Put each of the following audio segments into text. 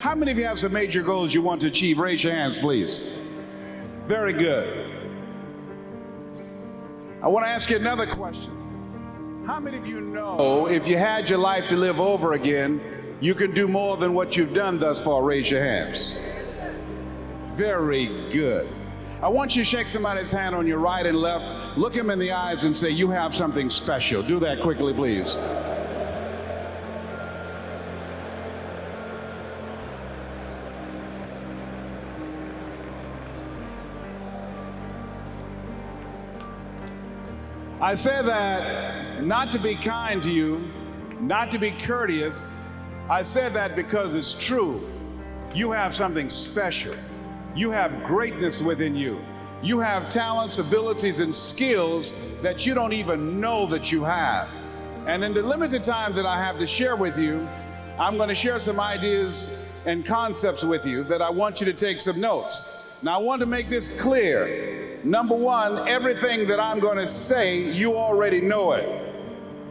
How many of you have some major goals you want to achieve? Raise your hands, please. Very good. I want to ask you another question. How many of you know if you had your life to live over again, you can do more than what you've done thus far? Raise your hands. Very good. I want you to shake somebody's hand on your right and left, look him in the eyes and say, you have something special. Do that quickly, please. I say that not to be kind to you, not to be courteous. I say that because it's true. You have something special. You have greatness within you. You have talents, abilities, and skills that you don't even know that you have. And in the limited time that I have to share with you, I'm going to share some ideas and concepts with you that I want you to take some notes. Now, I want to make this clear. Number one, everything that I'm going to say, you already know it.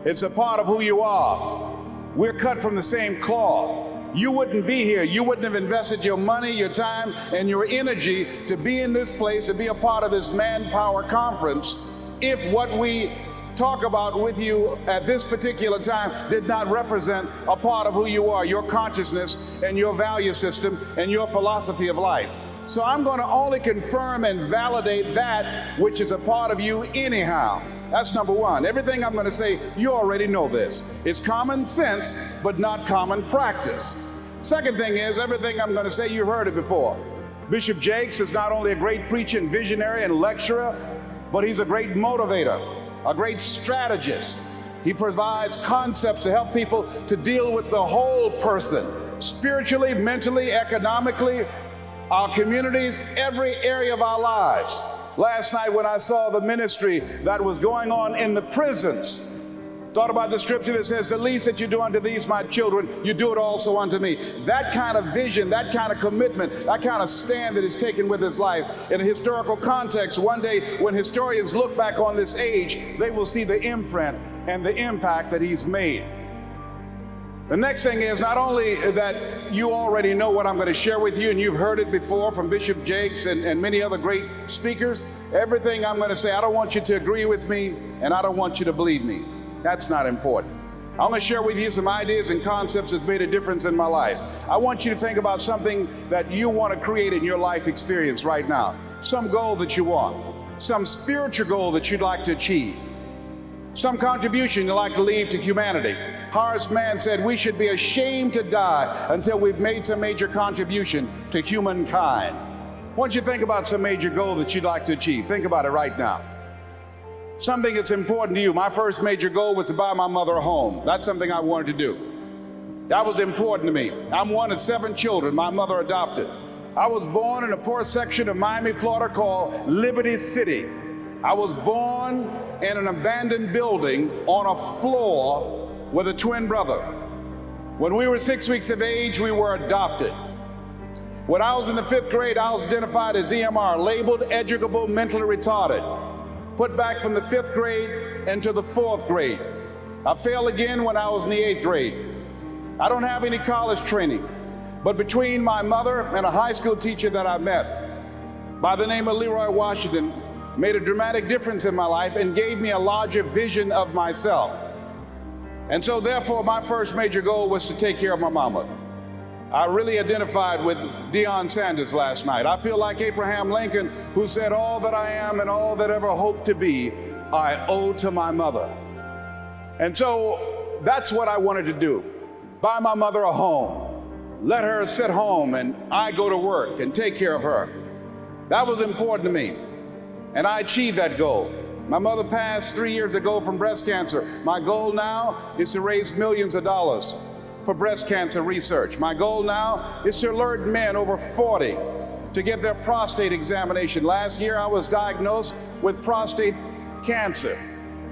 It's a part of who you are. We're cut from the same cloth. You wouldn't be here. You wouldn't have invested your money, your time, and your energy to be in this place, to be a part of this Manpower Conference, if what we talk about with you at this particular time did not represent a part of who you are, your consciousness and your value system and your philosophy of life. So I'm going to only confirm and validate that which is a part of you anyhow. That's number one. Everything I'm going to say, you already know this. It's common sense, but not common practice. Second thing is, everything I'm going to say, you've heard it before. Bishop Jakes is not only a great preacher and visionary and lecturer, but he's a great motivator, a great strategist. He provides concepts to help people to deal with the whole person, spiritually, mentally, economically, our communities, every area of our lives. Last night when I saw the ministry that was going on in the prisons, thought about the scripture that says, the least that you do unto these my children, you do it also unto me. That kind of vision, that kind of commitment, that kind of stand that is taken with his life in a historical context. One day when historians look back on this age, they will see the imprint and the impact that he's made. The next thing is not only that you already know what I'm going to share with you, and you've heard it before from Bishop Jakes and many other great speakers, everything I'm going to say, I don't want you to agree with me, and I don't want you to believe me. That's not important. I'm going to share with you some ideas and concepts that's made a difference in my life. I want you to think about something that you want to create in your life experience right now. Some goal that you want, some spiritual goal that you'd like to achieve, some contribution you'd like to leave to humanity. Horace Mann said we should be ashamed to die until we've made some major contribution to humankind. Why don't you think about some major goal that you'd like to achieve? Think about it right now. Something that's important to you. My first major goal was to buy my mother a home. That's something I wanted to do. That was important to me. I'm one of 7 children my mother adopted. I was born in a poor section of Miami, Florida called Liberty City. I was born in an abandoned building on a floor with a twin brother. When we were 6 weeks of age, we were adopted. When I was in the 5th grade, I was identified as EMR, labeled educable mentally retarded. Put back from the 5th grade into the 4th grade. I failed again when I was in the 8th grade. I don't have any college training, but between my mother and a high school teacher that I met by the name of Leroy Washington made a dramatic difference in my life and gave me a larger vision of myself. And so therefore, my first major goal was to take care of my mama. I really identified with Deion Sanders last night. I feel like Abraham Lincoln, who said, all that I am and all that ever hope to be, I owe to my mother. And so that's what I wanted to do. Buy my mother a home. Let her sit home and I go to work and take care of her. That was important to me. And I achieved that goal. My mother passed 3 years ago from breast cancer. My goal now is to raise millions of dollars for breast cancer research. My goal now is to alert men over 40 to get their prostate examination. Last year, I was diagnosed with prostate cancer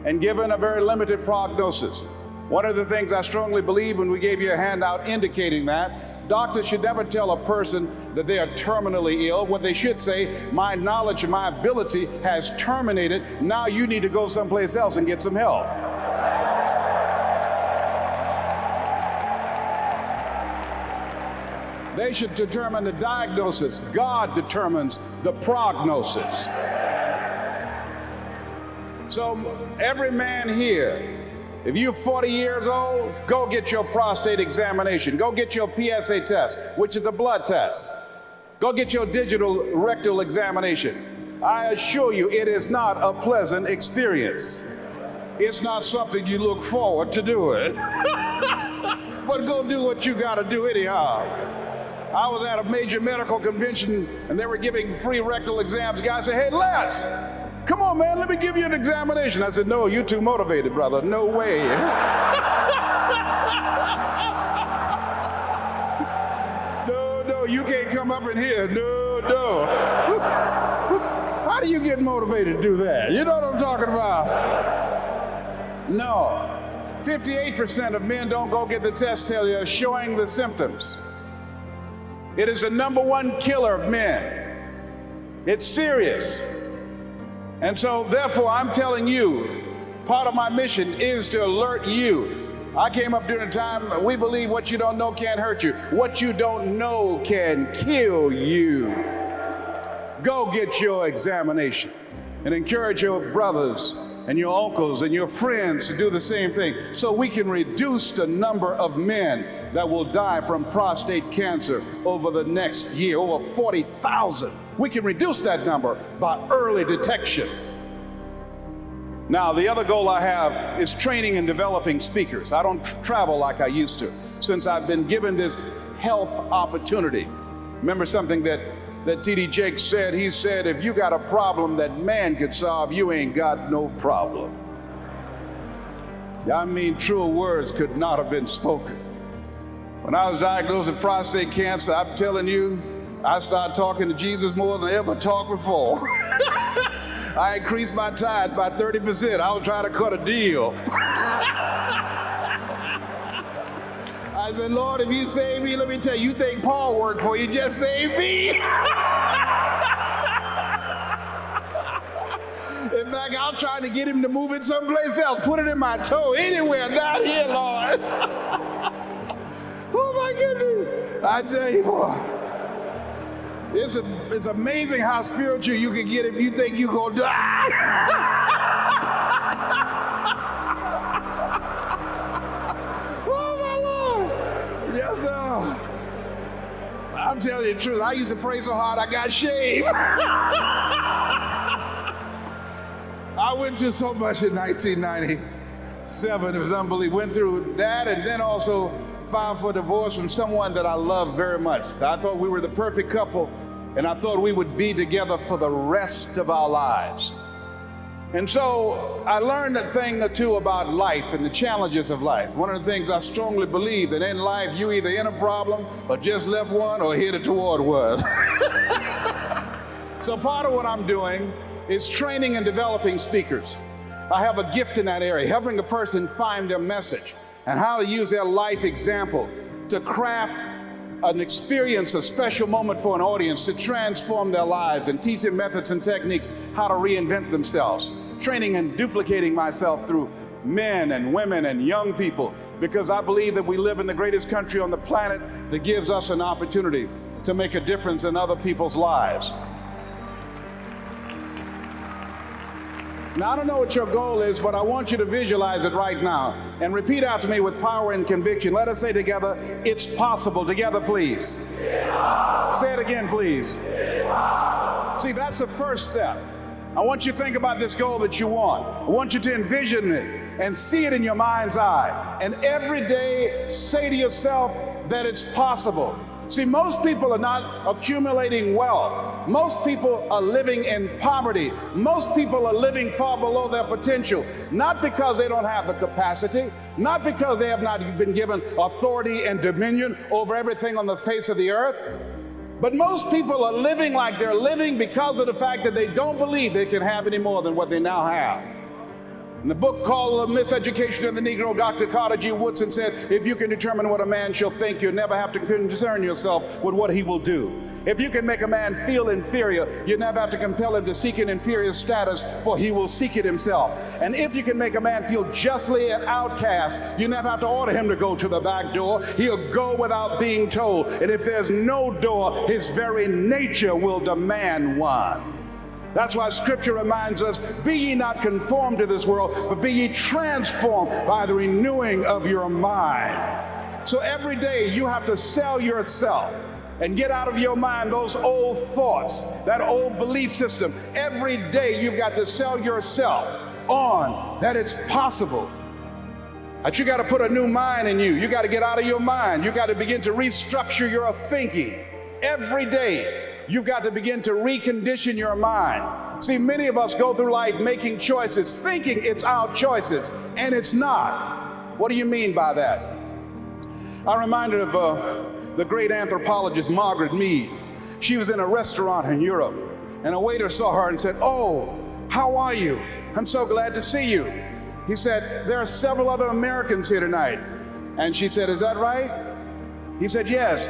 and given a very limited prognosis. One of the things I strongly believe when we gave you a handout indicating that, doctors should never tell a person that they are terminally ill. What they should say, my knowledge and my ability has terminated. Now you need to go someplace else and get some help. They should determine the diagnosis. God determines the prognosis. So every man here, if you're 40 years old, go get your prostate examination. Go get your PSA test, which is a blood test. Go get your digital rectal examination. I assure you, it is not a pleasant experience. It's not something you look forward to doing. But go do what you gotta do anyhow. I was at a major medical convention and they were giving free rectal exams. The guy said, "Hey, Les, come on, man, let me give you an examination." I said, "No, you're too motivated, brother. No way." No, you can't come up in here. No. How do you get motivated to do that? You know what I'm talking about? No. 58% of men don't go get the test till you're showing the symptoms. It is the #1 killer of men. It's serious. And so, therefore, I'm telling you, part of my mission is to alert you. I came up during a time, we believe what you don't know can't hurt you. What you don't know can kill you. Go get your examination and encourage your brothers and your uncles and your friends to do the same thing so we can reduce the number of men that will die from prostate cancer over the next year, over 40,000. We can reduce that number by early detection. Now, the other goal I have is training and developing speakers. I don't travel like I used to since I've been given this health opportunity. Remember something that T.D. Jakes said? He said, if you got a problem that man could solve, you ain't got no problem. I mean, truer words could not have been spoken. When I was diagnosed with prostate cancer, I'm telling you, I started talking to Jesus more than I ever talked before. I increased my tithes by 30%. I was trying to cut a deal. I said, Lord, if you save me, let me tell you, you think Paul worked for you, just save me. In fact, I'm trying to get him to move it someplace else. Put it in my toe, anywhere, not here, Lord. Oh my goodness. I tell you, boy. It's amazing how spiritual you can get if you think you're going to die. Oh, my Lord. Yes, sir. I'm telling you the truth. I used to pray so hard I got shaved. I went through so much in 1997. It was unbelievable. Went through that and then also filed for divorce from someone that I loved very much. I thought we were the perfect couple. And I thought we would be together for the rest of our lives. And so I learned a thing or two about life and the challenges of life. One of the things I strongly believe that in life, you either in a problem or just left one or headed toward one. So part of what I'm doing is training and developing speakers. I have a gift in that area, helping a person find their message and how to use their life example to craft an experience, a special moment for an audience to transform their lives and teach them methods and techniques how to reinvent themselves. Training and duplicating myself through men and women and young people because I believe that we live in the greatest country on the planet that gives us an opportunity to make a difference in other people's lives. Now, I don't know what your goal is, but I want you to visualize it right now and repeat out to me with power and conviction. Let us say together, it's possible. Together, please. Say it again, please. See, that's the first step. I want you to think about this goal that you want. I want you to envision it and see it in your mind's eye. And every day, say to yourself that it's possible. See, most people are not accumulating wealth. Most people are living in poverty. Most people are living far below their potential, not because they don't have the capacity, not because they have not been given authority and dominion over everything on the face of the earth, but most people are living like they're living because of the fact that they don't believe they can have any more than what they now have. In the book called Miseducation of the Negro, Dr. Carter G. Woodson said, if you can determine what a man shall think, you'll never have to concern yourself with what he will do. If you can make a man feel inferior, you never have to compel him to seek an inferior status, for he will seek it himself. And if you can make a man feel justly an outcast, you never have to order him to go to the back door. He'll go without being told. And if there's no door, his very nature will demand one. That's why Scripture reminds us, be ye not conformed to this world, but be ye transformed by the renewing of your mind. So every day you have to sell yourself and get out of your mind those old thoughts, that old belief system. Every day you've got to sell yourself on that it's possible. That you got to put a new mind in you. You got to get out of your mind. You got to begin to restructure your thinking. Every day you've got to begin to recondition your mind. See, many of us go through life making choices, thinking it's our choices, and it's not. What do you mean by that? I'm reminded of the great anthropologist Margaret Mead. She was in a restaurant in Europe, and a waiter saw her and said, "Oh, how are you? I'm so glad to see you." He said, "There are several other Americans here tonight." And she said, "Is that right?" He said, "Yes."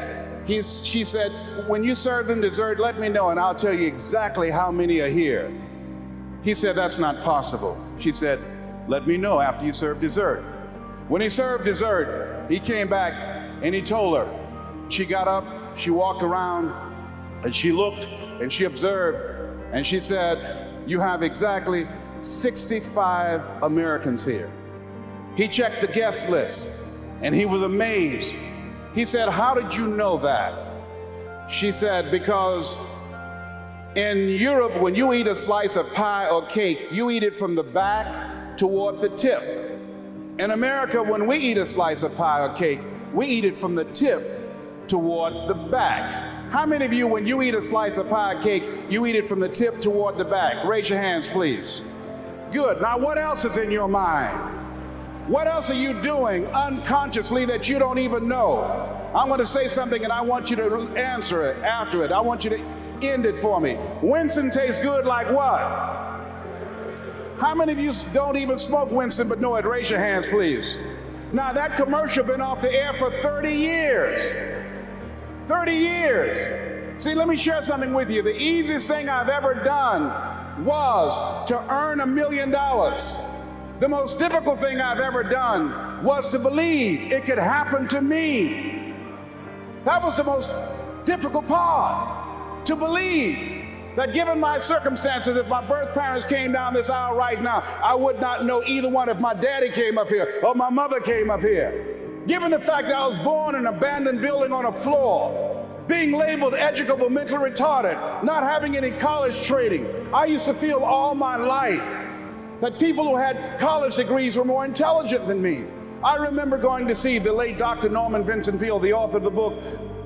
She said, "When you serve them dessert, let me know and I'll tell you exactly how many are here." He said, "That's not possible." She said, "Let me know after you serve dessert." When he served dessert, he came back and he told her. She got up, she walked around, and she looked and she observed, and she said, "You have exactly 65 Americans here." He checked the guest list and he was amazed. He said, "How did you know that?" She said, "Because in Europe, when you eat a slice of pie or cake, you eat it from the back toward the tip. In America, when we eat a slice of pie or cake, we eat it from the tip toward the back." How many of you, when you eat a slice of pie or cake, you eat it from the tip toward the back? Raise your hands, please. Good. Now, what else is in your mind? What else are you doing unconsciously that you don't even know? I'm going to say something and I want you to answer it after it. I want you to end it for me. Winston tastes good like what? How many of you don't even smoke Winston but know it? Raise your hands, please. Now, that commercial been off the air for 30 years. 30 years. See, let me share something with you. The easiest thing I've ever done was to earn $1 million. The most difficult thing I've ever done was to believe it could happen to me. That was the most difficult part, to believe that given my circumstances, if my birth parents came down this aisle right now, I would not know either one if my daddy came up here or my mother came up here. Given the fact that I was born in an abandoned building on a floor, being labeled educable, mentally retarded, not having any college training, I used to feel all my life that people who had college degrees were more intelligent than me. I remember going to see the late Dr. Norman Vincent Peale, the author of the book,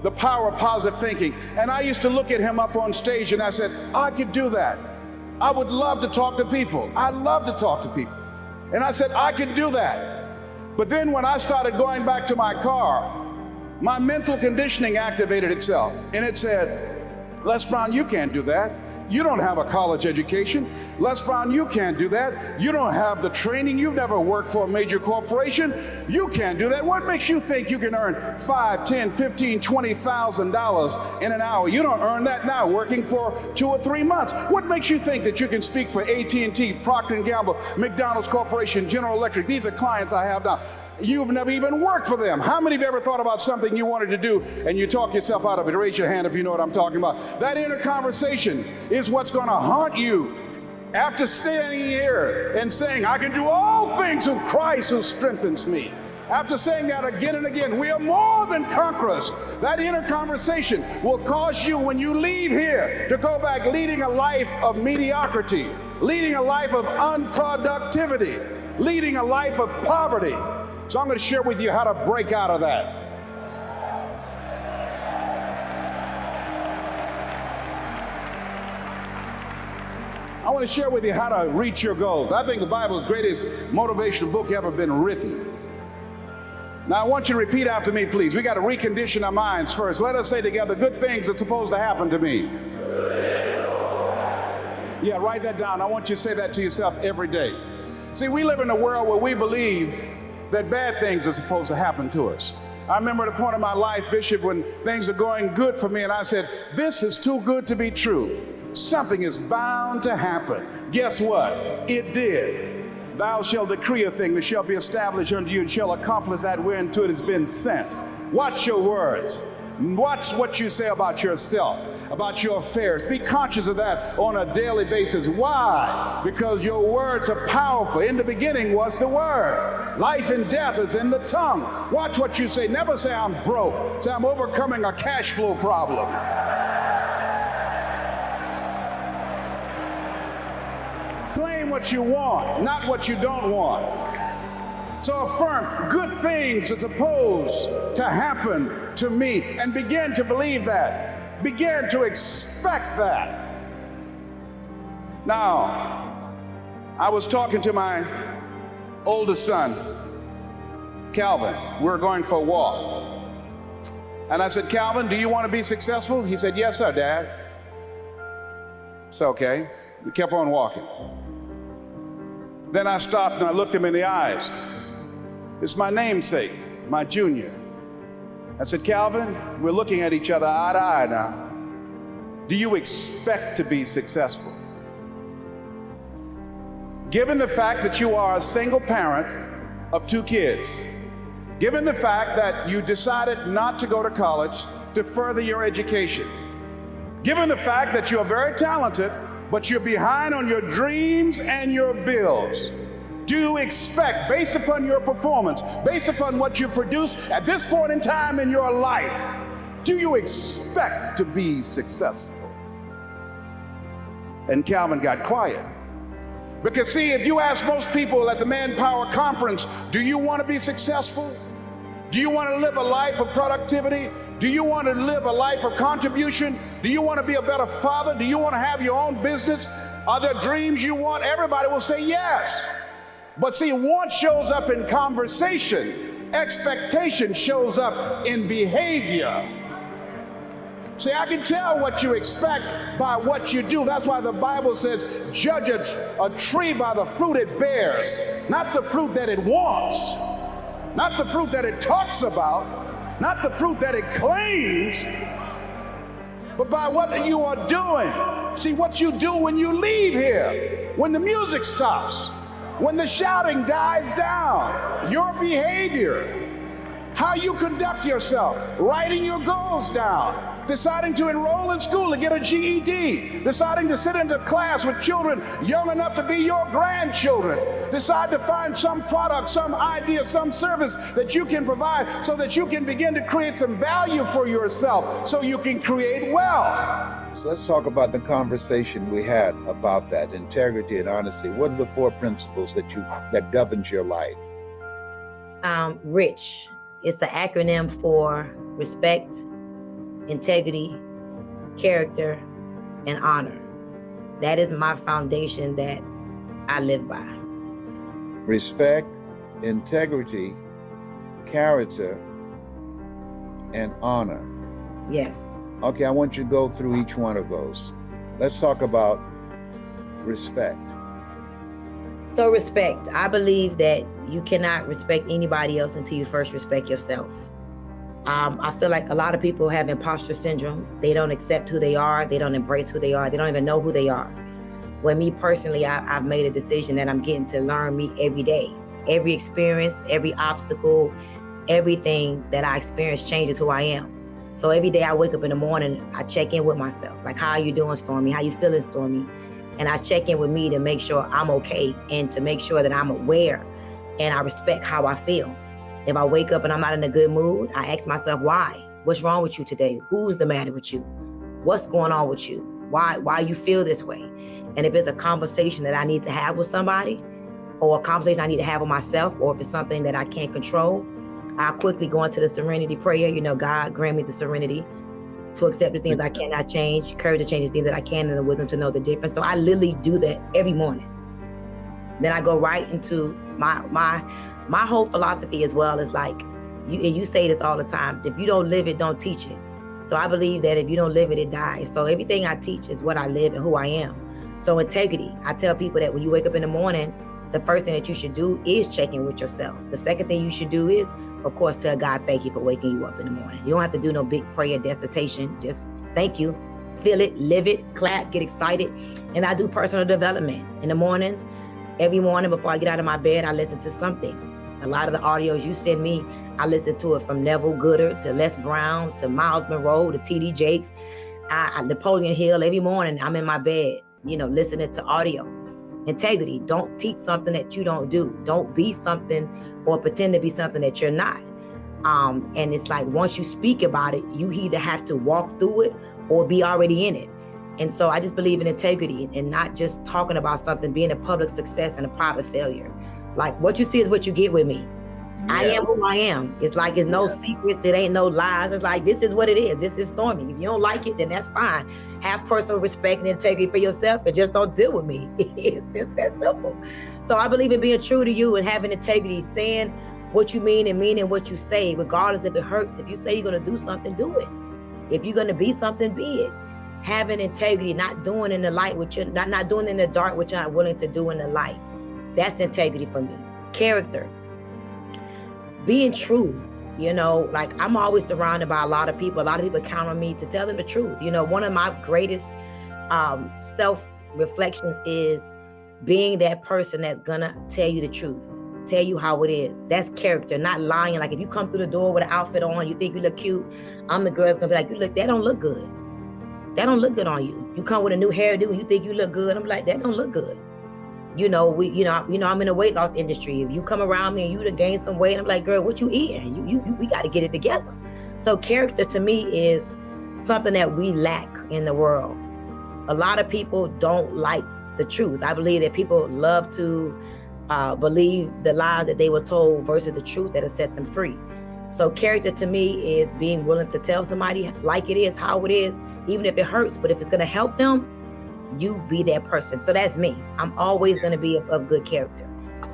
The Power of Positive Thinking. And I used to look at him up on stage and I said, I could do that. I would love to talk to people. I love to talk to people. And I said, I could do that. But then when I started going back to my car, my mental conditioning activated itself. And it said, Les Brown, you can't do that. You don't have a college education. Les Brown, you can't do that. You don't have the training. You've never worked for a major corporation. You can't do that. What makes you think you can earn $5, $10, $15, $20,000 in an hour? You don't earn that now working for 2 or 3 months. What makes you think that you can speak for AT&T, Procter & Gamble, McDonald's Corporation, General Electric? These are clients I have now. You've never even worked for them. How many of you ever thought about something you wanted to do and you talk yourself out of it? Raise your hand if you know what I'm talking about. That inner conversation is what's going to haunt you. After standing here and saying, I can do all things through Christ who strengthens me. After saying that again and again, we are more than conquerors. That inner conversation will cause you, when you leave here, to go back leading a life of mediocrity, leading a life of unproductivity, leading a life of poverty. So I'm going to share with you how to break out of that. I want to share with you how to reach your goals. I think the Bible is the greatest motivational book ever been written. Now I want you to repeat after me, please. We got to recondition our minds first. Let us say together, good things are supposed to happen to me. Yeah, write that down. I want you to say that to yourself every day. See, we live in a world where we believe that bad things are supposed to happen to us. I remember at a point in my life, Bishop, when things are going good for me, and I said, this is too good to be true. Something is bound to happen. Guess what? It did. Thou shalt decree a thing that shall be established unto you and shall accomplish that whereunto it has been sent. Watch your words. Watch what you say about yourself, about your affairs. Be conscious of that on a daily basis. Why? Because your words are powerful. In the beginning was the Word. Life and death is in the tongue. Watch what you say. Never say I'm broke. Say I'm overcoming a cash flow problem. Claim what you want, not what you don't want. So affirm good things as opposed to happen to me, and begin to believe that. Begin to expect that. Now, I was talking to my oldest son, Calvin. We were going for a walk. And I said, Calvin, do you want to be successful? He said, yes, sir, Dad. It's okay. We kept on walking. Then I stopped and I looked him in the eyes. It's my namesake, my junior. I said, Calvin, we're looking at each other eye to eye now. Do you expect to be successful? Given the fact that you are a single parent of 2 kids, given the fact that you decided not to go to college to further your education, given the fact that you are very talented, but you're behind on your dreams and your bills, do you expect, based upon your performance, based upon what you produce at this point in time in your life, do you expect to be successful? And Calvin got quiet. Because see, if you ask most people at the Manpower Conference, do you want to be successful? Do you want to live a life of productivity? Do you want to live a life of contribution? Do you want to be a better father? Do you want to have your own business? Are there dreams you want? Everybody will say yes. But see, want shows up in conversation. Expectation shows up in behavior. See, I can tell what you expect by what you do. That's why the Bible says, judge a tree by the fruit it bears, not the fruit that it wants, not the fruit that it talks about, not the fruit that it claims, but by what you are doing. See, what you do when you leave here, when the music stops, when the shouting dies down, your behavior, how you conduct yourself, writing your goals down, deciding to enroll in school to get a GED, deciding to sit into class with children young enough to be your grandchildren, decide to find some product, some idea, some service that you can provide so that you can begin to create some value for yourself so you can create wealth. So let's talk about the conversation we had about that, integrity and honesty. What are the 4 principles that governs your life? RICH. It's the acronym for respect, integrity, character, and honor. That is my foundation that I live by. Respect, integrity, character, and honor. Yes. Okay, I want you to go through each one of those. Let's talk about respect. So respect. I believe that you cannot respect anybody else until you first respect yourself. I feel like a lot of people have imposter syndrome. They don't accept who they are. They don't embrace who they are. They don't even know who they are. Well, me personally, I've made a decision that I'm getting to learn me every day. Every experience, every obstacle, everything that I experience changes who I am. So every day I wake up in the morning, I check in with myself. Like, how are you doing, Stormy? How you feeling, Stormy? And I check in with me to make sure I'm okay and to make sure that I'm aware and I respect how I feel. If I wake up and I'm not in a good mood, I ask myself, why? What's wrong with you today? Who's the matter with you? What's going on with you? Why you feel this way? And if it's a conversation that I need to have with somebody, or a conversation I need to have with myself, or if it's something that I can't control, I quickly go into the serenity prayer. God, grant me the serenity to accept the things I cannot change, courage to change the things that I can, and the wisdom to know the difference. So I literally do that every morning. Then I go right into my whole philosophy as well is like, you say this all the time, if you don't live it, don't teach it. So I believe that if you don't live it, it dies. So everything I teach is what I live and who I am. So integrity, I tell people that when you wake up in the morning, the first thing that you should do is check in with yourself. The second thing you should do is of course, tell God thank you for waking you up in the morning. You don't have to do no big prayer dissertation. Just thank you. Feel it, live it, clap, get excited. And I do personal development in the mornings. Every morning before I get out of my bed, I listen to something. A lot of the audios you send me, I listen to it from Neville Goddard to Les Brown to Miles Monroe to T.D. Jakes, Napoleon Hill. Every morning I'm in my bed, listening to audio. Integrity. Don't teach something that you don't do. Don't be something or pretend to be something that you're not. And it's like once you speak about it, you either have to walk through it or be already in it. And so I just believe in integrity and not just talking about something, being a public success and a private failure. Like what you see is what you get with me. Yes. I am who I am. It's like it's no secrets. It ain't no lies. It's like this is what it is. This is Stormy. If you don't like it, then that's fine. Have personal respect and integrity for yourself and just don't deal with me. It's just that simple. So I believe in being true to you and having integrity, saying what you mean and meaning what you say, regardless if it hurts. If you say you're going to do something, do it. If you're going to be something, be it. Having integrity, not doing in the light, which you're not doing in the dark, what you're not willing to do in the light. That's integrity for me. Character. Being true, like I'm always surrounded by a lot of people. A lot of people count on me to tell them the truth. One of my greatest self-reflections is being that person that's gonna tell you the truth, tell you how it is. That's character, not lying. Like if you come through the door with an outfit on, you think you look cute, I'm the girl that's gonna be like, that don't look good. That don't look good on you. You come with a new hairdo and you think you look good. I'm like, that don't look good. I'm in the weight loss industry. If you come around me and you to gain some weight, I'm like, girl, what you eating? We got to get it together. So character to me is something that we lack in the world. A lot of people don't like the truth. I believe that people love to believe the lies that they were told versus the truth that has set them free. So character to me is being willing to tell somebody like it is, how it is, even if it hurts, but if it's going to help them, you be that person. So that's me. I'm always going to be of good character.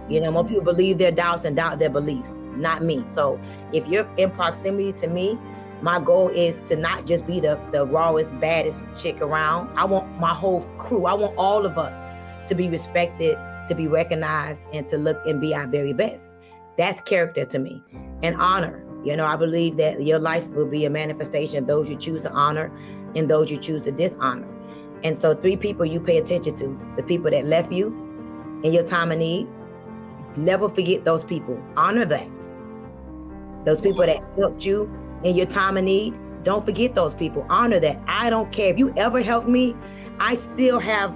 Most people believe their doubts and doubt their beliefs, not me. So if you're in proximity to me, my goal is to not just be the rawest, baddest chick around. I want my whole crew. I want all of us to be respected, to be recognized, and to look and be our very best. That's character to me. And honor. I believe that your life will be a manifestation of those you choose to honor and those you choose to dishonor. And so 3 people you pay attention to: the people that left you in your time of need. Never forget those people. Honor that. Those people that helped you in your time of need, don't forget those people. Honor that. I don't care if you ever helped me. I still have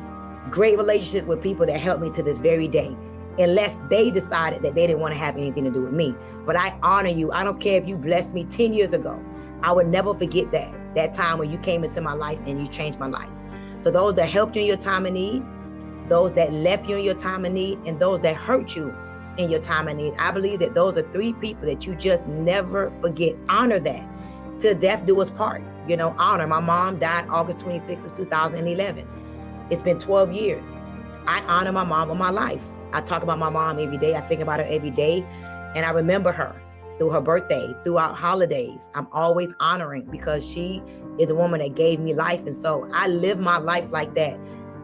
great relationships with people that helped me to this very day, unless they decided that they didn't want to have anything to do with me. But I honor you. I don't care if you blessed me 10 years ago. I would never forget that time when you came into my life and you changed my life. So those that helped you in your time of need, those that left you in your time of need, and those that hurt you in your time of need. I believe that those are 3 people that you just never forget. Honor that. Till death do us part. Honor. My mom died August 26th of 2011. It's been 12 years. I honor my mom all my life. I talk about my mom every day. I think about her every day. And I remember her through her birthday, throughout holidays. I'm always honoring because she is a woman that gave me life. And so I live my life like that.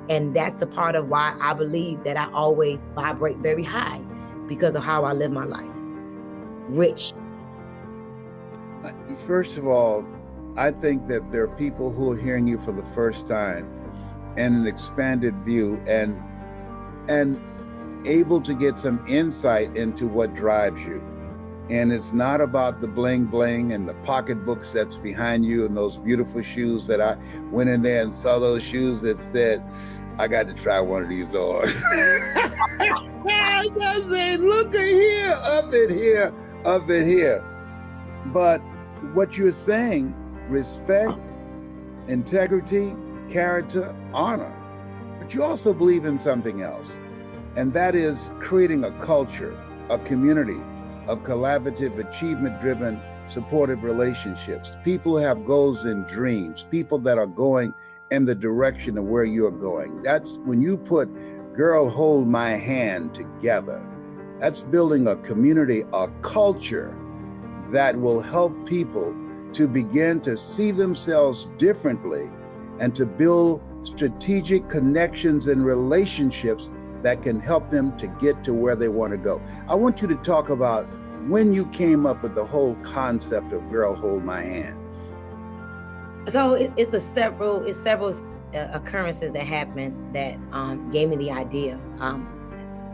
And that's a part of why I believe that I always vibrate very high, because of how I live my life. Rich. First of all, I think that there are people who are hearing you for the first time and an expanded view and able to get some insight into what drives you. And it's not about the bling bling and the pocketbooks that's behind you and those beautiful shoes that I went in there and saw those shoes that said, I got to try one of these on. I just said, look at here, up it here. But what you're saying, respect, integrity, character, honor. But you also believe in something else. And that is creating a culture, a community of collaborative, achievement-driven, supportive relationships. People who have goals and dreams, people that are going in the direction of where you're going. That's when you put Girl Hold My Hand together. That's building a community, a culture that will help people to begin to see themselves differently and to build strategic connections and relationships that can help them to get to where they want to go. I want you to talk about when you came up with the whole concept of Girl Hold My Hand? So it's several occurrences that happened that gave me the idea.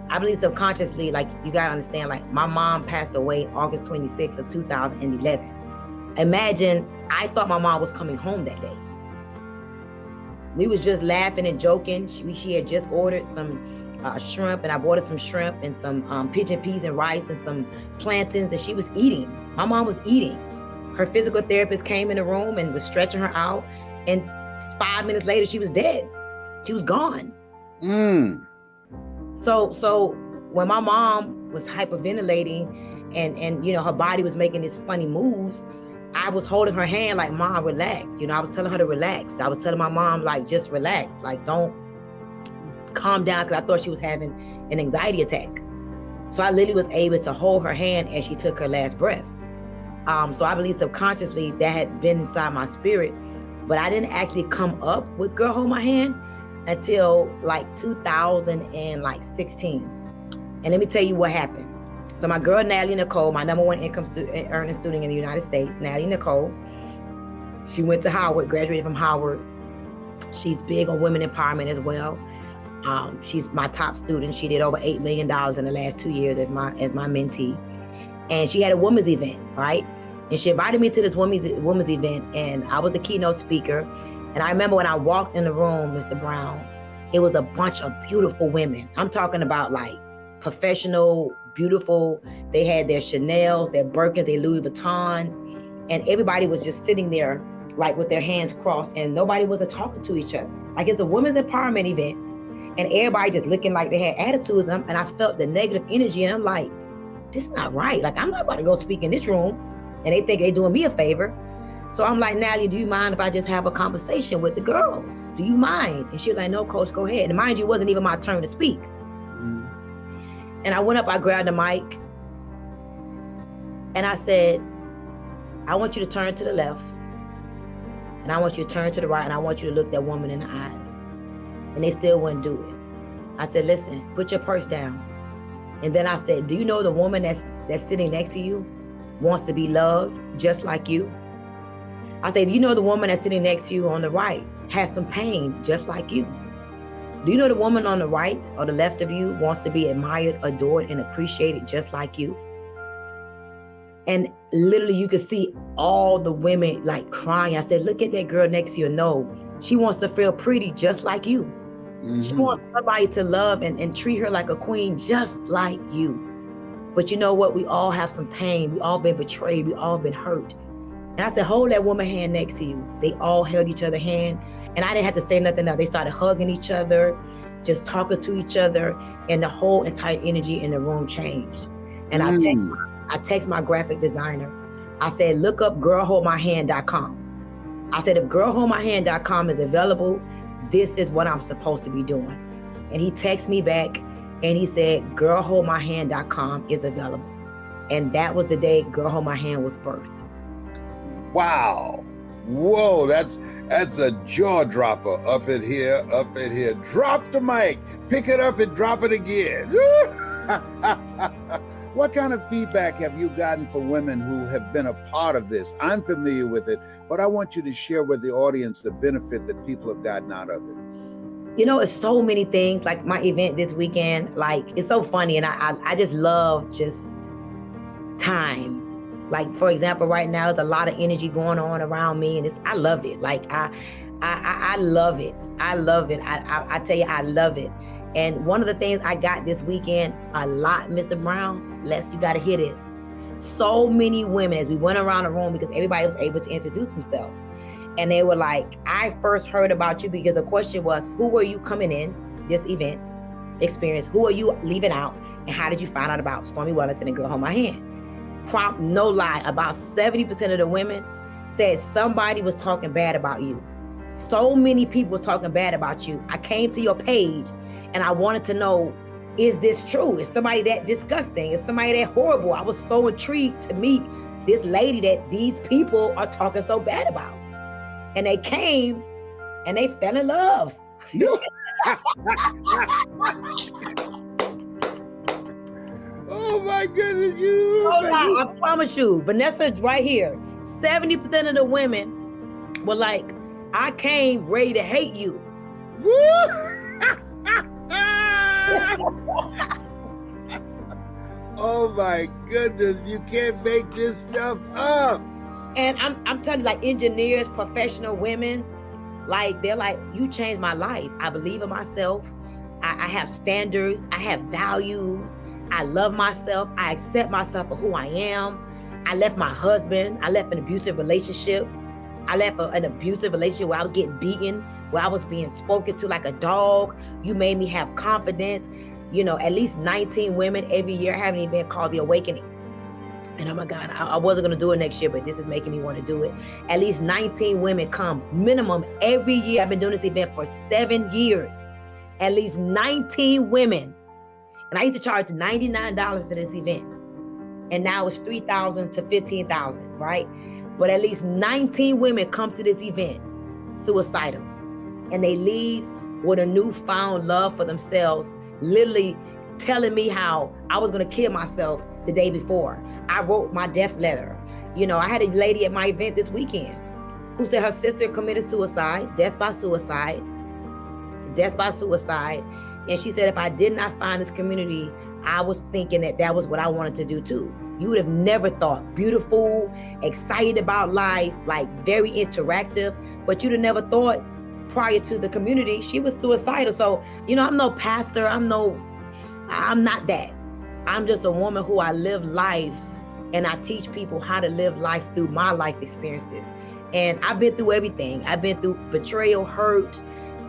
I believe subconsciously, like, you gotta understand, like, my mom passed away August 26th of 2011. Imagine, I thought my mom was coming home that day. We was just laughing and joking. She had just ordered some shrimp, and I bought her some shrimp and some pigeon peas and rice and some plantains, and she was eating. My mom was eating. Her physical therapist came in the room and was stretching her out, and 5 minutes later, she was dead. She was gone. So when my mom was hyperventilating and you know, her body was making these funny moves, I was holding her hand like, Mom, relax. You know, I was telling her to relax. I was telling my mom, like, just relax. Like, don't calm down, because I thought she was having an anxiety attack. So I literally was able to hold her hand as she took her last breath. So I believe subconsciously that had been inside my spirit, but I didn't actually come up with Girl Hold My Hand until like 2016. And let me tell you what happened. So my girl, Natalie Nicole, my number one income earning student in the United States, Natalie Nicole, she went to Howard, graduated from Howard. She's big on women empowerment as well. She's my top student. She did over $8 million in the last 2 years as my mentee. And she had a women's event, right? And she invited me to this women's event, and I was the keynote speaker. And I remember when I walked in the room, Mr. Brown, it was a bunch of beautiful women. I'm talking about like professional, beautiful. They had their Chanels, their Birkins, their Louis Vuittons, and everybody was just sitting there like with their hands crossed, and nobody was talking to each other. Like, it's a women's empowerment event, and everybody just looking like they had attitudes. And I felt the negative energy, and I'm like, this is not right. Like, I'm not about to go speak in this room, and they think they're doing me a favor. So I'm like, Natalie, do you mind if I just have a conversation with the girls? Do you mind? And she was like, no, coach, go ahead. And mind you, it wasn't even my turn to speak. And I went up, I grabbed the mic, and I said, I want you to turn to the left, and I want you to turn to the right, and I want you to look that woman in the eyes. And they still wouldn't do it. I said, listen, put your purse down. And then I said, do you know the woman that's sitting next to you wants to be loved just like you? I said, do you know the woman that's sitting next to you on the right has some pain just like you? Do you know the woman on the right or the left of you wants to be admired, adored, and appreciated just like you? And literally you could see all the women like crying. I said, look at that girl next to you. No, she wants to feel pretty just like you. She wants somebody to love and treat her like a queen just like you. But you know what? We all have some pain. We all been betrayed. We all been hurt. And I said, hold that woman hand next to you. They all held each other's hand. And I didn't have to say nothing else. They started hugging each other, just talking to each other. And the whole entire energy in the room changed. And I text my graphic designer. I said, look up girlholdmyhand.com. I said, if girlholdmyhand.com is available, this is what I'm supposed to be doing. And he texted me back and he said, girlholdmyhand.com is available. And that was the day Girl Hold My Hand was birthed. Wow. Whoa, that's a jaw dropper. Up it here. Drop the mic, pick it up and drop it again. What kind of feedback have you gotten for women who have been a part of this? I'm familiar with it, but I want you to share with the audience the benefit that people have gotten out of it. You know, it's so many things. Like my event this weekend, like, it's so funny. And I just love just time. Like, for example, right now, there's a lot of energy going on around me, and I love it. Like, I love it. I love it. I tell you, I love it. And one of the things I got this weekend a lot, Mr. Brown, you got to hear this. So many women, as we went around the room, because everybody was able to introduce themselves. And they were like, I first heard about you because the question was, who were you coming in this event experience? Who are you leaving out? And how did you find out about Stormy Wellington and Girl Hold My Hand? Prompt, no lie, about 70% of the women said somebody was talking bad about you. So many people talking bad about you. I came to your page and I wanted to know, is this true? Is somebody that disgusting? Is somebody that horrible? I was so intrigued to meet this lady that these people are talking so bad about. And they came and they fell in love. Oh my goodness, you. I promise you, Vanessa right here, 70% of the women were like, I came ready to hate you. Oh my goodness, you can't make this stuff up. And I'm telling you, like engineers, professional women, like they're like, you changed my life. I believe in myself. I have standards. I have values. I love myself. I accept myself for who I am. I left my husband. I left an abusive relationship. I left an abusive relationship where I was getting beaten, where I was being spoken to like a dog. You made me have confidence. You know, at least 19 women every year have an event called The Awakening. And oh my God, I wasn't going to do it next year, but this is making me want to do it. At least 19 women come minimum every year. I've been doing this event for 7 years. At least 19 women. And I used to charge $99 for this event. And now it's $3,000 to $15,000, right? But at least 19 women come to this event suicidal. And they leave with a newfound love for themselves, literally telling me how I was going to kill myself the day before. I wrote my death letter. You know, I had a lady at my event this weekend who said her sister committed suicide, death by suicide. And she said, if I did not find this community, I was thinking that was what I wanted to do too. You would have never thought. Beautiful, excited about life, like very interactive, but you'd have never thought prior to the community, she was suicidal. So, you know, I'm no pastor. I'm not that. I'm just a woman who I live life, and I teach people how to live life through my life experiences. And I've been through everything. I've been through betrayal, hurt,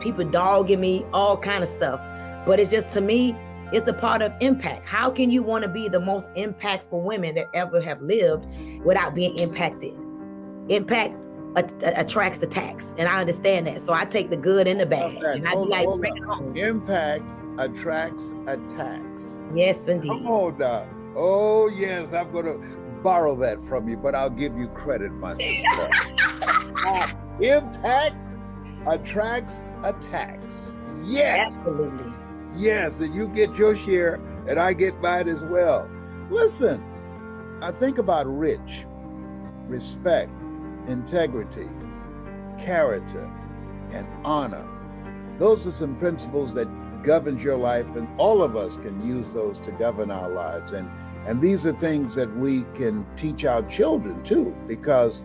people dogging me, all kind of stuff. But it's just, to me, it's a part of impact. How can you want to be the most impactful women that ever have lived without being impacted? Impact attracts attacks, and I understand that. So I take the good and the bad, and I be like, bring it home. Impact attracts attacks. Yes, indeed. Come on now. Oh yes, I'm gonna borrow that from you, but I'll give you credit, my sister. Impact attracts attacks. Yes. Absolutely. Yes, and you get your share, and I get mine as well. Listen, I think about rich, respect, integrity, character, and honor. Those are some principles that governs your life, and all of us can use those to govern our lives. And these are things that we can teach our children too, because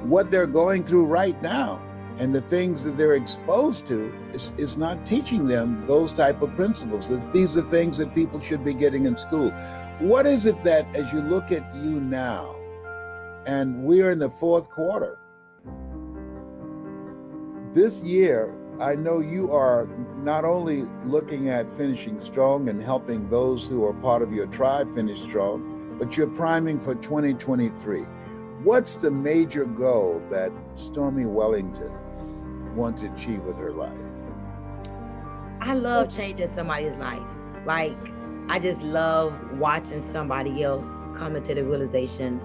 what they're going through right now and the things that they're exposed to is not teaching them those type of principles. These are things that people should be getting in school. What is it that, as you look at you now, and we're in the fourth quarter, this year, I know you are not only looking at finishing strong and helping those who are part of your tribe finish strong, but you're priming for 2023. What's the major goal that Stormy Wellington wants to achieve with her life? I love changing somebody's life. Like, I just love watching somebody else come into the realization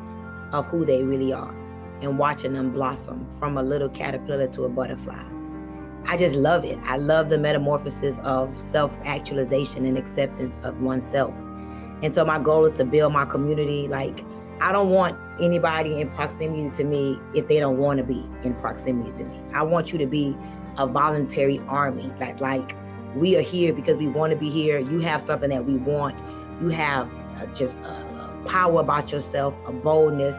of who they really are and watching them blossom from a little caterpillar to a butterfly. I just love it. I love the metamorphosis of self-actualization and acceptance of oneself. And so my goal is to build my community. Like, I don't want anybody in proximity to me if they don't want to be in proximity to me. I want you to be a voluntary army. Like we are here because we want to be here. You have something that we want. You have just a power about yourself, a boldness.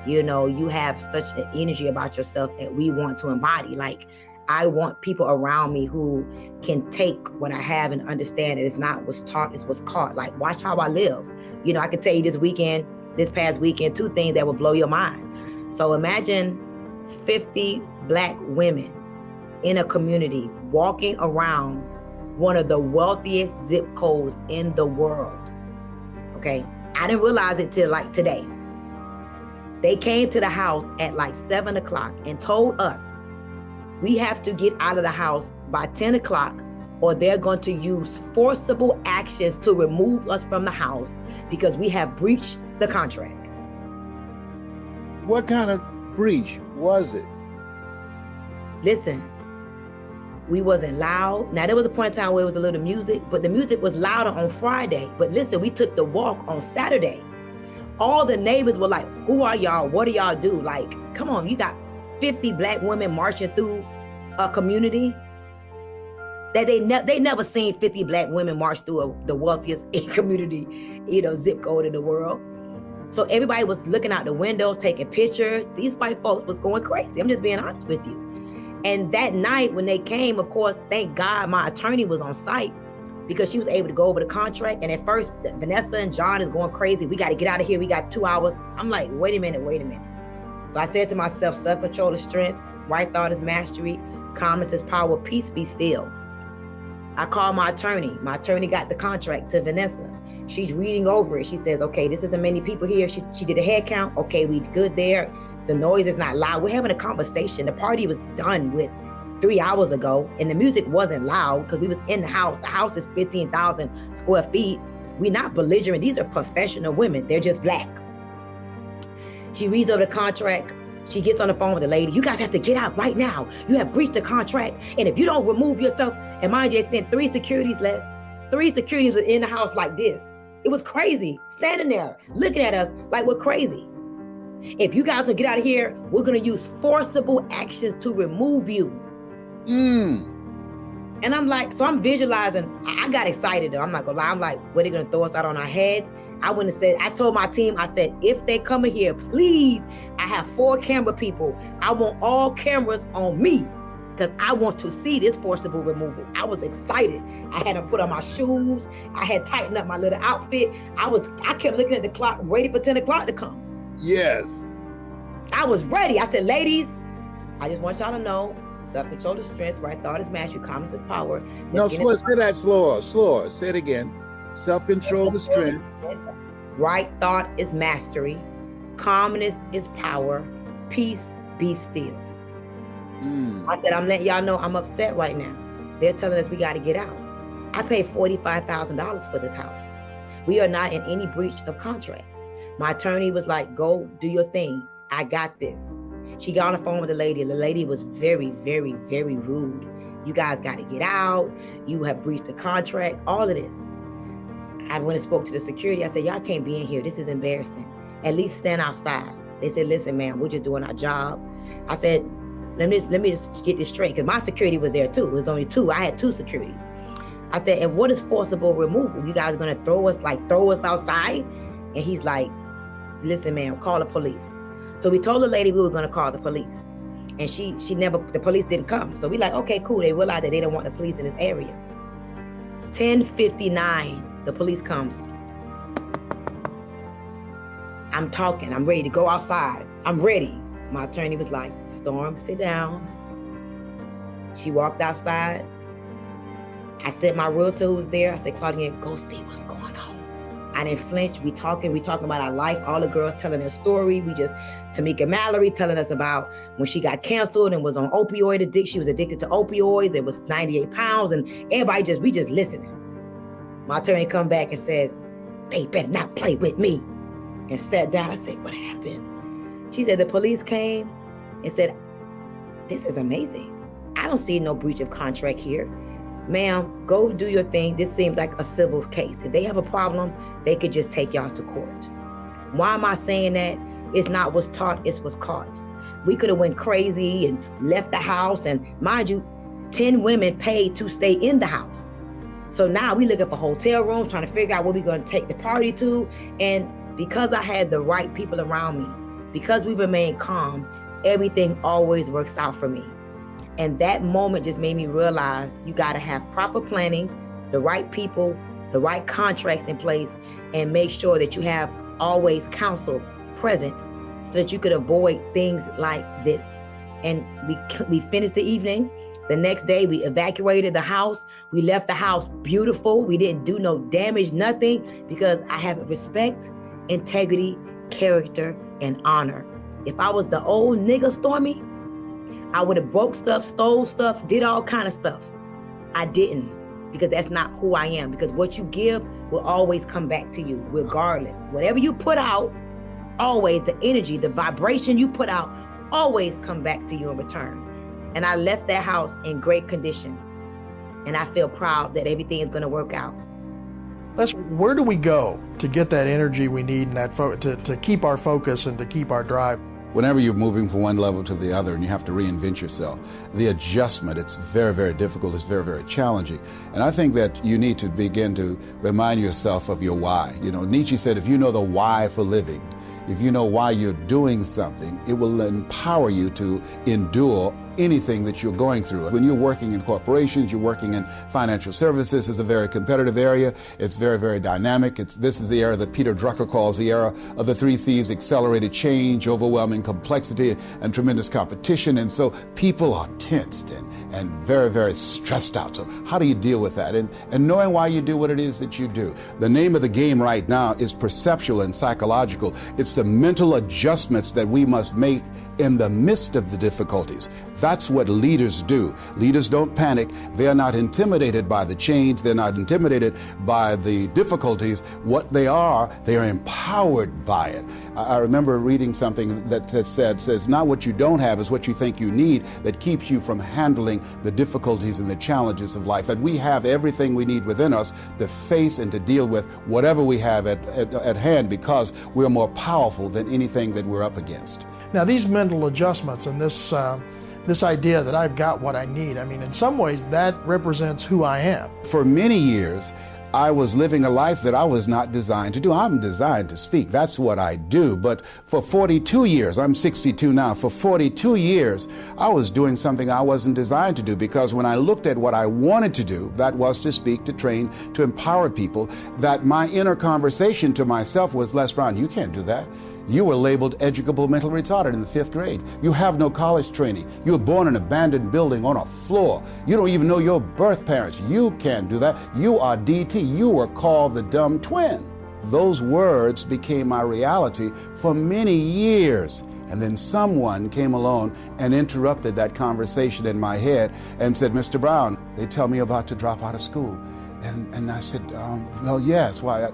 You know, you have such an energy about yourself that we want to embody. Like, I want people around me who can take what I have and understand that it's not what's taught, it's what's caught. Like, watch how I live. You know, I can tell you this past weekend, 2 things that will blow your mind. So imagine 50 Black women in a community walking around one of the wealthiest zip codes in the world. Okay. I didn't realize it till like today. They came to the house at like 7 o'clock and told us, we have to get out of the house by 10 o'clock or they're going to use forcible actions to remove us from the house because we have breached the contract. What kind of breach was it? Listen, We wasn't loud. Now, there was a point in time where it was a little music, but the music was louder on Friday. But listen, we took the walk on Saturday. All the neighbors were like, who are y'all? What do y'all do? Like, come on, you got 50 black women marching through a community that they never seen 50 black women march through the wealthiest community, zip code in the world. So everybody was looking out the windows, taking pictures. These white folks was going crazy. I'm just being honest with you. And that night when they came, of course, thank God my attorney was on site because she was able to go over the contract. And at first, Vanessa and John is going crazy. We got to get out of here. We got 2 hours. I'm like, wait a minute. So I said to myself, self-control is strength. Right thought is mastery. Calmness is power. Peace be still. I called my attorney. My attorney got the contract to Vanessa. She's reading over it. She says, okay, this isn't many people here. She did a head count. Okay, we good there. The noise is not loud. We're having a conversation. The party was done with 3 hours ago, and the music wasn't loud because we was in the house. The house is 15,000 square feet. We're not belligerent. These are professional women. They're just black. She reads over the contract. She gets on the phone with the lady. You guys have to get out right now. You have breached the contract, and if you don't remove yourself, and mind you, they sent 3 securities less. 3 securities were in the house like this. It was crazy, standing there, looking at us like we're crazy. If you guys don't get out of here, we're going to use forcible actions to remove you. And I'm like, so I'm visualizing. I got excited though. I'm not going to lie. I'm like, what, are they going to throw us out on our head? I wouldn't have said, I told my team, I said, if they come in here, please, I have 4 camera people. I want all cameras on me because I want to see this forcible removal. I was excited. I had them put on my shoes. I had tightened up my little outfit. I kept looking at the clock, waiting for 10 o'clock to come. Yes. I was ready. I said, ladies, I just want y'all to know, self-control is strength, right thought is mastery, calmness is power. No, say that slower. Say it again. Self-control is strength. Right thought is mastery. Calmness is power. Peace be still. I said, I'm letting y'all know I'm upset right now. They're telling us we got to get out. I paid $45,000 for this house. We are not in any breach of contract. My attorney was like, go do your thing. I got this. She got on the phone with the lady. The lady was very, very, very rude. You guys got to get out. You have breached the contract, all of this. I went and spoke to the security. I said, y'all can't be in here. This is embarrassing. At least stand outside. They said, listen, man, we're just doing our job. I said, let me just get this straight. Because my security was there too. It was only 2. I had 2 securities. I said, and what is forcible removal? You guys are going to throw us outside? And he's like, listen, man, call the police. So we told the lady we were going to call the police. And the police didn't come. So we like, okay, cool. They realized that they don't want the police in this area. 10:59, the police comes. I'm talking. I'm ready to go outside. I'm ready. My attorney was like, Storm, sit down. She walked outside. I said, my realtor who was there, I said, Claudia, go see what's going on. I didn't flinch. We talking about our life. All the girls telling their story. Tamika Mallory telling us about when she got canceled and was on opioid addiction. She was addicted to opioids. It was 98 pounds. And everybody we just listening. My attorney come back and says, they better not play with me. And sat down. I said, what happened? She said, the police came and said, this is amazing. I don't see no breach of contract here. Ma'am, go do your thing. This seems like a civil case. If they have a problem, they could just take y'all to court. Why am I saying that? It's not what's taught, it's what's caught. We could have went crazy and left the house. And mind you, 10 women paid to stay in the house. So now we looking for hotel rooms, trying to figure out where we're going to take the party to. And because I had the right people around me, because we remained calm, everything always works out for me. And that moment just made me realize you got to have proper planning, the right people, the right contracts in place, and make sure that you have always counsel present so that you could avoid things like this. And we finished the evening. The next day, we evacuated the house. We left the house beautiful. We didn't do no damage, nothing, because I have respect, integrity, character, and honor. If I was the old nigga Stormy, I would have broke stuff, stole stuff, did all kind of stuff. I didn't, because that's not who I am. Because what you give will always come back to you, regardless. Whatever you put out, always the energy, the vibration you put out, always come back to you in return. And I left that house in great condition. And I feel proud that everything is going to work out. Where do we go to get that energy we need and that to keep our focus and to keep our drive? Whenever you're moving from one level to the other and you have to reinvent yourself, the adjustment, it's very, very difficult. It's very, very challenging. And I think that you need to begin to remind yourself of your why. You know, Nietzsche said, if you know the why for living, if you know why you're doing something, it will empower you to endure anything that you're going through. When you're working in corporations, you're working in financial services, it's a very competitive area. It's very, very dynamic. This is the era that Peter Drucker calls the era of the 3 C's: accelerated change, overwhelming complexity, and tremendous competition. And so people are tensed and very, very stressed out. So how do you deal with that? And knowing why you do what it is that you do. The name of the game right now is perceptual and psychological. It's the mental adjustments that we must make in the midst of the difficulties. That's what leaders do. Leaders don't panic. They are not intimidated by the change. They're not intimidated by the difficulties. What they are empowered by it. I remember reading something that says, not what you don't have is what you think you need that keeps you from handling the difficulties and the challenges of life. That we have everything we need within us to face and to deal with whatever we have at hand, because we're more powerful than anything that we're up against. Now, these mental adjustments and this idea that I've got what I need, I mean, in some ways that represents who I am. For many years, I was living a life that I was not designed to do. I'm designed to speak. That's what I do. But for 42 years, I'm 62 now, for 42 years, I was doing something I wasn't designed to do, because when I looked at what I wanted to do, that was to speak, to train, to empower people, that my inner conversation to myself was, Les Brown, you can't do that. You were labeled educable mental retarded in the 5th grade. You have no college training. You were born in an abandoned building on a floor. You don't even know your birth parents. You can't do that. You are DT. You were called the dumb twin. Those words became my reality for many years. And then someone came along and interrupted that conversation in my head and said, Mr. Brown, they tell me you're about to drop out of school. And I said, well, yes. Why?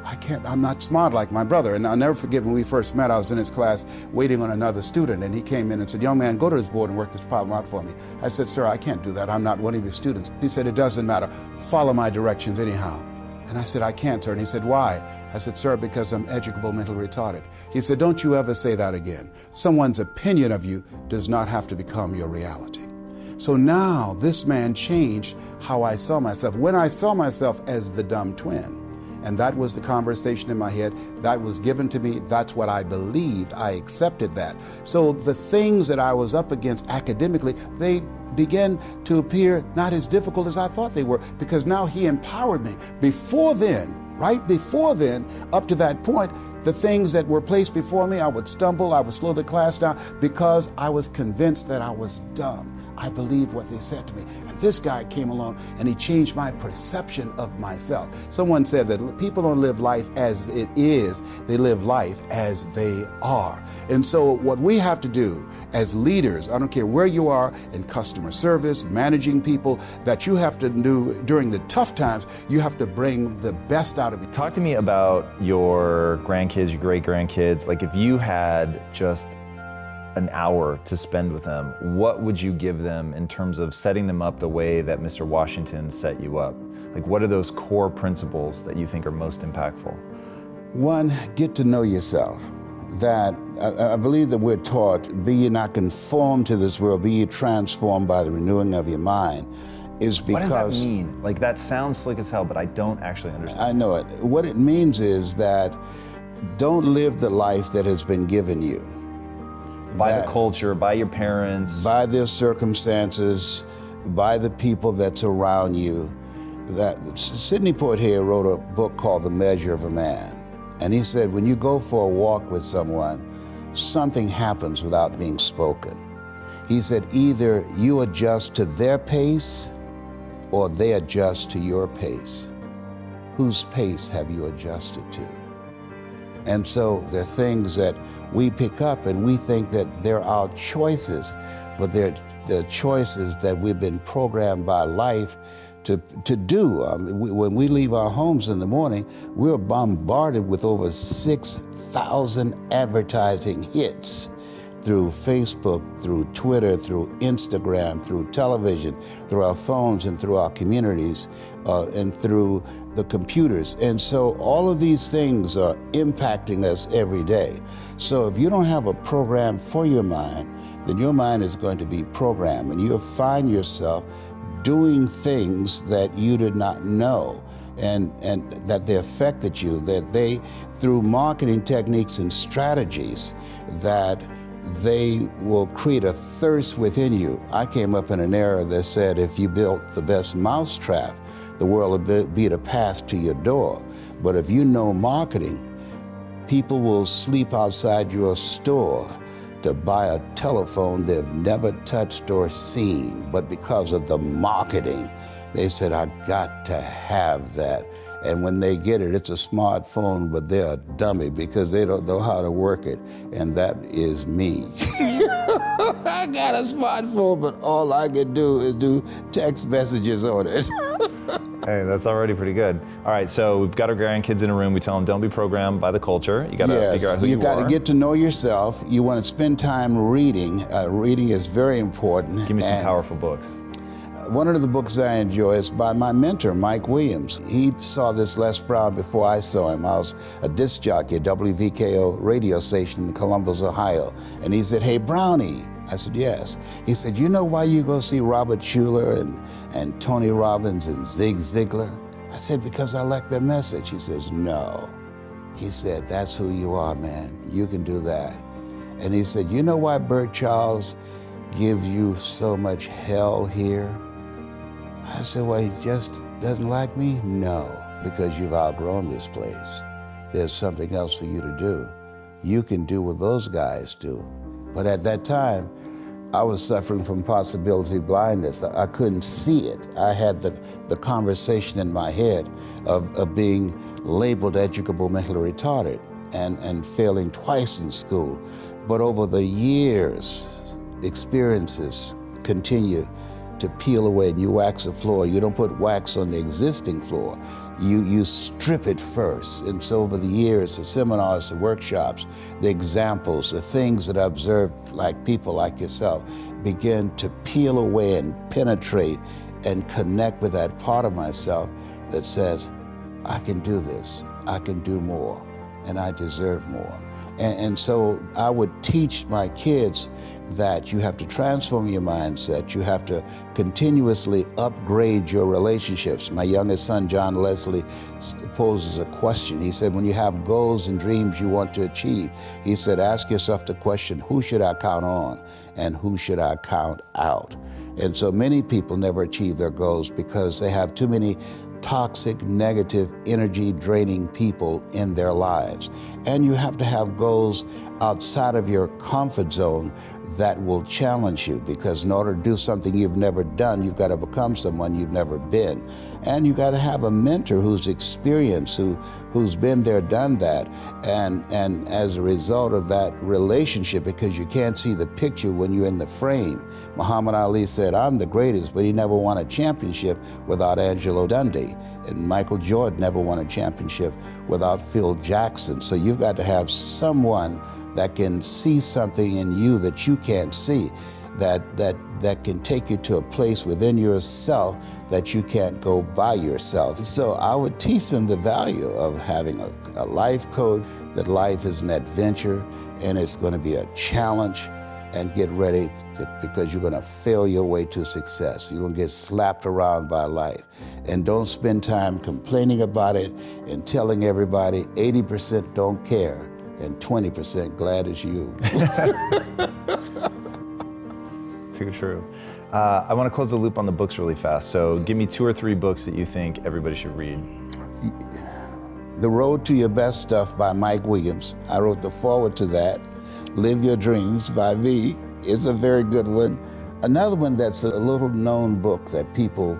I can't, I'm not smart like my brother. And I'll never forget when we first met, I was in his class waiting on another student, and he came in and said, young man, go to his board and work this problem out for me. I said, sir, I can't do that. I'm not one of your students. He said, it doesn't matter. Follow my directions anyhow. And I said, I can't, sir. And he said, why? I said, sir, because I'm educable mental retarded. He said, don't you ever say that again. Someone's opinion of you does not have to become your reality. So now this man changed how I saw myself. When I saw myself as the dumb twin, and that was the conversation in my head, that was given to me, that's what I believed, I accepted that. So the things that I was up against academically, they began to appear not as difficult as I thought they were, because now he empowered me. Before then, right before then, up to that point, the things that were placed before me, I would stumble, I would slow the class down, because I was convinced that I was dumb. I believed what they said to me. And this guy came along and he changed my perception of myself. Someone said that people don't live life as it is, they live life as they are. And so what we have to do as leaders, I don't care where you are in customer service, managing people, that you have to do during the tough times, you have to bring the best out of it. Talk to me about your grandkids, your great-grandkids. Like, if you had just an hour to spend with them, what would you give them in terms of setting them up the way that Mr. Washington set you up? Like, what are those core principles that you think are most impactful? One, get to know yourself. That I believe that we're taught, be ye not conformed to this world, be ye transformed by the renewing of your mind, is because... What does that mean? Like, that sounds slick as hell, but I don't actually understand. I know it. What it means is that don't live the life that has been given you. By the culture, by your parents. By their circumstances, by the people that's around you. That Sidney Poitier wrote a book called The Measure of a Man. And he said, when you go for a walk with someone, something happens without being spoken. He said, either you adjust to their pace or they adjust to your pace. Whose pace have you adjusted to? And so there are things that we pick up and we think that they're our choices, but they're the choices that we've been programmed by life to do. When we leave our homes in the morning, we're bombarded with over 6,000 advertising hits. through Facebook, through Twitter, through Instagram, through television, through our phones and through our communities, and through the computers. And so all of these things are impacting us every day. So if you don't have a program for your mind, then your mind is going to be programmed, and you'll find yourself doing things that you did not know, and that they affected you, that they, through marketing techniques and strategies, that they will create a thirst within you. I came up in an era that said if you built the best mousetrap, the world will be the path to your door. But if you know marketing, people will sleep outside your store to buy a telephone they've never touched or seen. But because of the marketing, they said, I got to have that. And when they get it, it's a smartphone, but they're a dummy because they don't know how to work it. And that is me. I got a smartphone, but all I can do is do text messages on it. Hey, that's already pretty good. All right, so we've got our grandkids in a room. We tell them, don't be programmed by the culture. You got to figure out who you are. You got to get to know yourself. You want to spend time reading. Reading is very important. Give me some powerful books. One of the books I enjoy is by my mentor, Mike Williams. He saw this Les Brown before I saw him. I was a disc jockey at WVKO radio station in Columbus, Ohio. And he said, hey, Brownie. I said, yes. He said, you know why you go see Robert Schuller and Tony Robbins and Zig Ziglar? I said, because I like their message. He says, no. He said, that's who you are, man. You can do that. And he said, you know why Bert Charles gives you so much hell here? I said, well, he just doesn't like me? No, because you've outgrown this place. There's something else for you to do. You can do what those guys do. But at that time, I was suffering from possibility blindness. I couldn't see it. I had the conversation in my head of being labeled educable mentally retarded and failing twice in school. But over the years, experiences continue to peel away, and you wax a floor. You don't put wax on the existing floor. You strip it first. And so over the years, the seminars, the workshops, the examples, the things that I observed, like people like yourself, begin to peel away and penetrate and connect with that part of myself that says, I can do this, I can do more, and I deserve more. And so I would teach my kids that you have to transform your mindset. You have to continuously upgrade your relationships. My youngest son, John Leslie, poses a question. He said, when you have goals and dreams you want to achieve, he said, ask yourself the question, who should I count on and who should I count out? And so many people never achieve their goals because they have too many toxic, negative, energy-draining people in their lives. And you have to have goals outside of your comfort zone that will challenge you, because in order to do something you've never done, you've got to become someone you've never been. And you got to have a mentor who's experienced, who's been there, done that. And as a result of that relationship, because you can't see the picture when you're in the frame, Muhammad Ali said, I'm the greatest, but he never won a championship without Angelo Dundee. And Michael Jordan never won a championship without Phil Jackson. So you've got to have someone that can see something in you that you can't see, that can take you to a place within yourself that you can't go by yourself. So I would teach them the value of having a life code, that life is an adventure and it's going to be a challenge, and get ready because you're going to fail your way to success. You're going to get slapped around by life. And don't spend time complaining about it and telling everybody 80% don't care and 20% glad as you. Too true. I want to close the loop on the books really fast. So give me 2 or 3 books that you think everybody should read. The Road to Your Best Stuff by Mike Williams. I wrote the foreword to that. Live Your Dreams by me. It's a very good one. Another one that's a little known book that people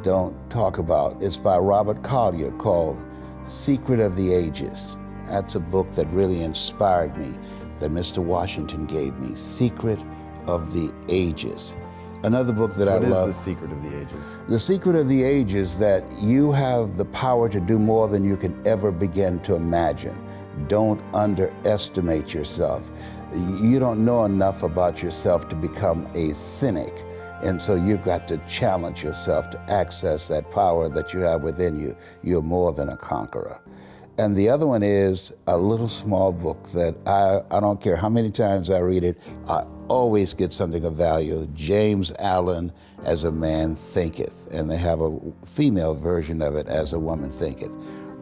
don't talk about is by Robert Collier, called Secret of the Ages. That's a book that really inspired me, that Mr. Washington gave me, Secret of the Ages. Another book that I love. What is The Secret of the Ages? The Secret of the Ages, that you have the power to do more than you can ever begin to imagine. Don't underestimate yourself. You don't know enough about yourself to become a cynic. And so you've got to challenge yourself to access that power that you have within you. You're more than a conqueror. And the other one is a little small book that I don't care how many times I read it, I always get something of value. James Allen, As a Man Thinketh. And they have a female version of it, As a Woman Thinketh.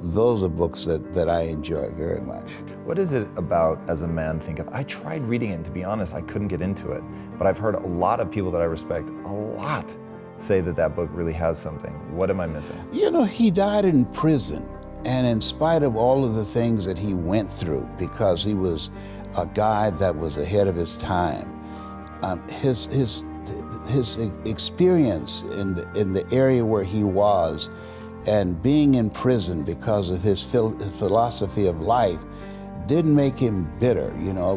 Those are books that I enjoy very much. What is it about As a Man Thinketh? I tried reading it, and to be honest, I couldn't get into it. But I've heard a lot of people that I respect a lot say that that book really has something. What am I missing? You know, he died in prison. And in spite of all of the things that he went through, because he was a guy that was ahead of his time, his experience in the area where he was, and being in prison because of his philosophy of life, didn't make him bitter. You know,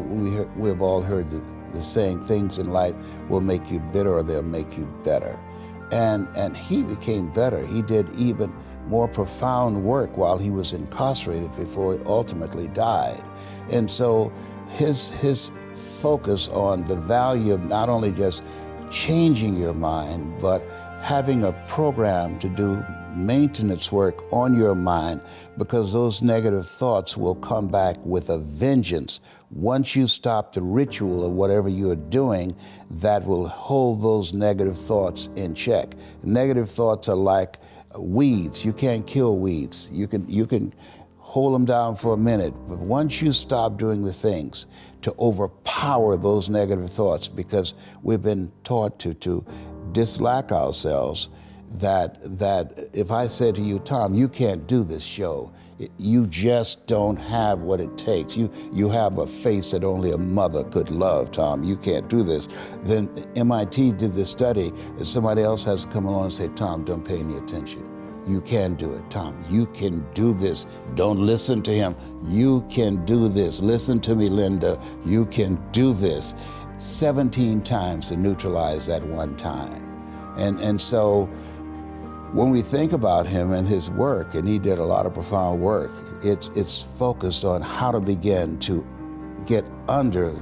we've all heard the saying, things in life will make you bitter or they'll make you better. And he became better. He did even more profound work while he was incarcerated before he ultimately died. And so his focus on the value of not only just changing your mind, but having a program to do maintenance work on your mind, because those negative thoughts will come back with a vengeance. Once you stop the ritual of whatever you're doing, that will hold those negative thoughts in check. Negative thoughts are like weeds. You can't kill weeds. You can hold them down for a minute, but once you stop doing the things to overpower those negative thoughts, because we've been taught to dislike ourselves, that if I said to you, Tom, you can't do this show, you just don't have what it takes. You have a face that only a mother could love, Tom. You can't do this. Then MIT did this study, and somebody else has to come along and say, Tom, don't pay any attention. You can do it, Tom. You can do this. Don't listen to him. You can do this. Listen to me, Linda. You can do this. 17 times to neutralize that one time. And so when we think about him and his work, and he did a lot of profound work, it's focused on how to begin to get under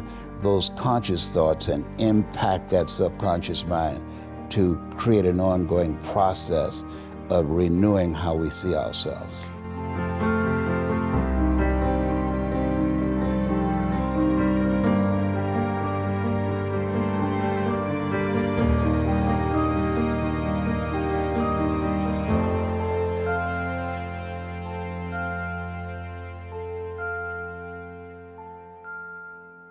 those conscious thoughts and impact that subconscious mind to create an ongoing process of renewing how we see ourselves.